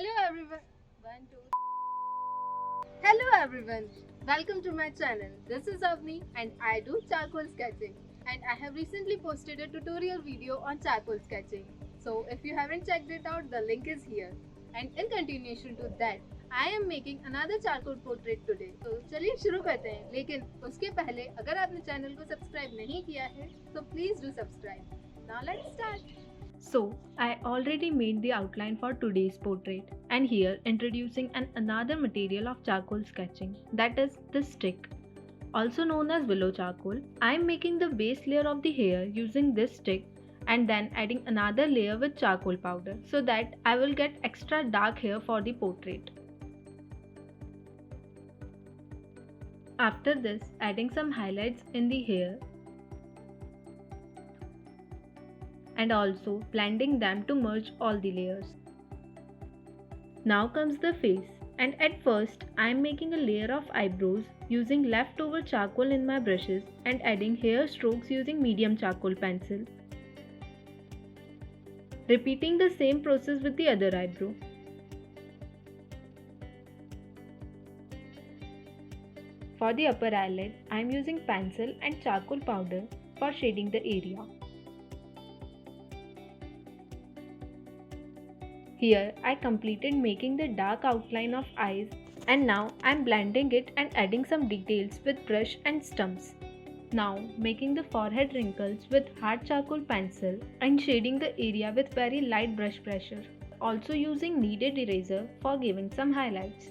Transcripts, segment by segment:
Hello everyone. One, two. Hello everyone. Welcome to my channel. This is Avni and I do charcoal sketching. And I have recently posted a tutorial video on charcoal sketching. So if you haven't checked it out, the link is here. And in continuation to that, I am making another charcoal portrait today. तो चलिए शुरू करते हैं. लेकिन उसके पहले अगर आपने चैनल को सब्सक्राइब नहीं किया है, तो please do subscribe. Now let's start. So, I already made the outline for today's portrait and here introducing another material of charcoal sketching, that is this stick. Also known as willow charcoal, I am making the base layer of the hair using this stick and then adding another layer with charcoal powder so that I will get extra dark hair for the portrait. After this, adding some highlights in the hair and also blending them to merge all the layers. Now comes the face, and at first I am making a layer of eyebrows using leftover charcoal in my brushes and adding hair strokes using medium charcoal pencil. Repeating the same process with the other eyebrow. For the upper eyelid, I am using pencil and charcoal powder for shading the area. Here I completed making the dark outline of eyes and now I am blending it and adding some details with brush and stumps. Now making the forehead wrinkles with hard charcoal pencil and shading the area with very light brush pressure. Also using kneaded eraser for giving some highlights.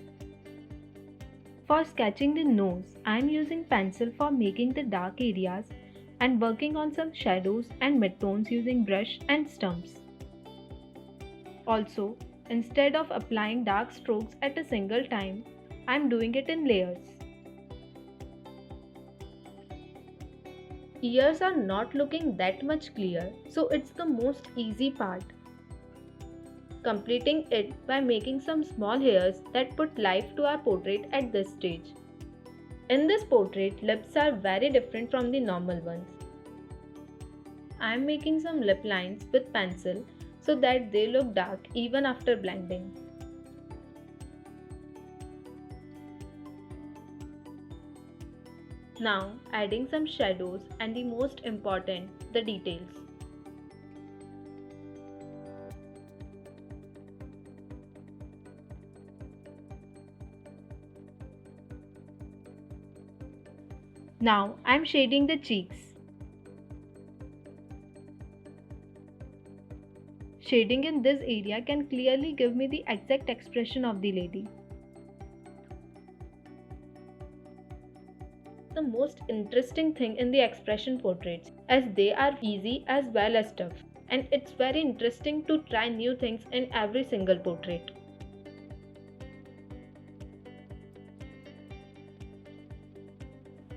For sketching the nose, I am using pencil for making the dark areas and working on some shadows and midtones using brush and stumps. Also, instead of applying dark strokes at a single time, I am doing it in layers. Ears are not looking that much clear, so it's the most easy part. Completing it by making some small hairs that put life to our portrait at this stage. In this portrait, lips are very different from the normal ones. I am making some lip lines with pencil so that they look dark even after blending. Now adding some shadows and the most important, the details. Now I am shading the cheeks. Shading in this area can clearly give me the exact expression of the lady. The most interesting thing in the expression portraits, as they are easy as well as tough, and it's very interesting to try new things in every single portrait.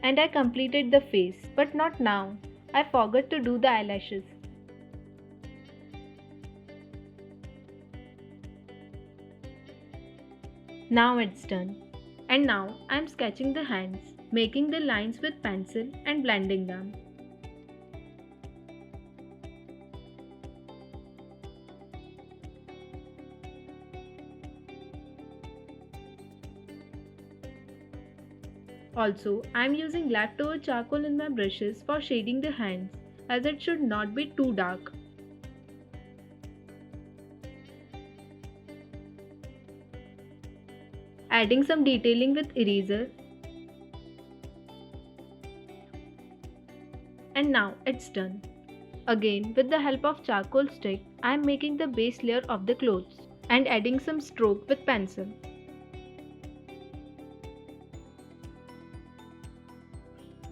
And I completed the face, but not now. I forgot to do the eyelashes. Now it's done. And now I am sketching the hands, making the lines with pencil and blending them. Also, I am using leftover charcoal in my brushes for shading the hands, as it should not be too dark. Adding some detailing with eraser. And now it's done. Again, with the help of charcoal stick, I am making the base layer of the clothes and adding some stroke with pencil.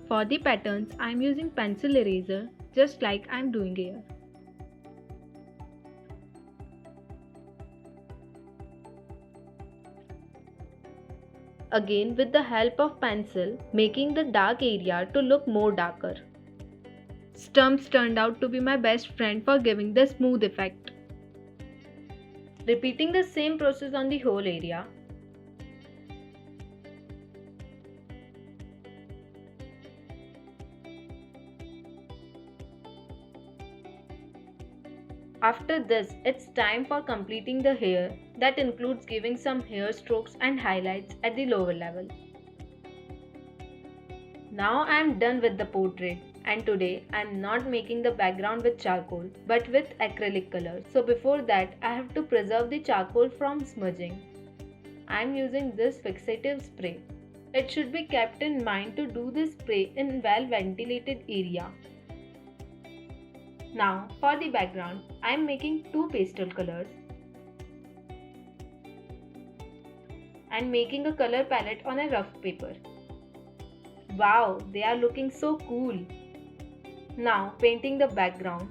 For the patterns, I am using pencil eraser just like I am doing here. Again with the help of pencil, making the dark area to look more darker. Stumps turned out to be my best friend for giving the smooth effect. Repeating the same process on the whole area. After this, it's time for completing the hair That includes giving some hair strokes and highlights at the lower level. Now I am done with the portrait, and today I am not making the background with charcoal but with acrylic color. So before that I have to preserve the charcoal from smudging. I am using this fixative spray. It should be kept in mind to do this spray in well ventilated area. Now for the background, I am making two pastel colors and making a color palette on a rough paper. Wow, they are looking so cool. Now painting the background.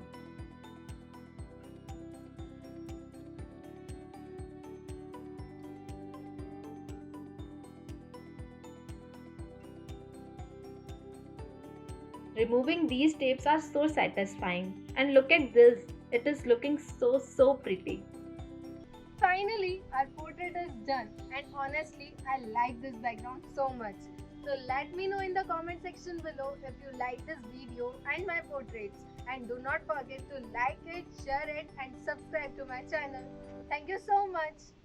Removing these tapes are so satisfying. And look at this, it is looking so pretty. Finally, our portrait is done, and honestly, I like this background so much. So let me know in the comment section below if you like this video and my portraits. And do not forget to like it, share it and subscribe to my channel. Thank you so much.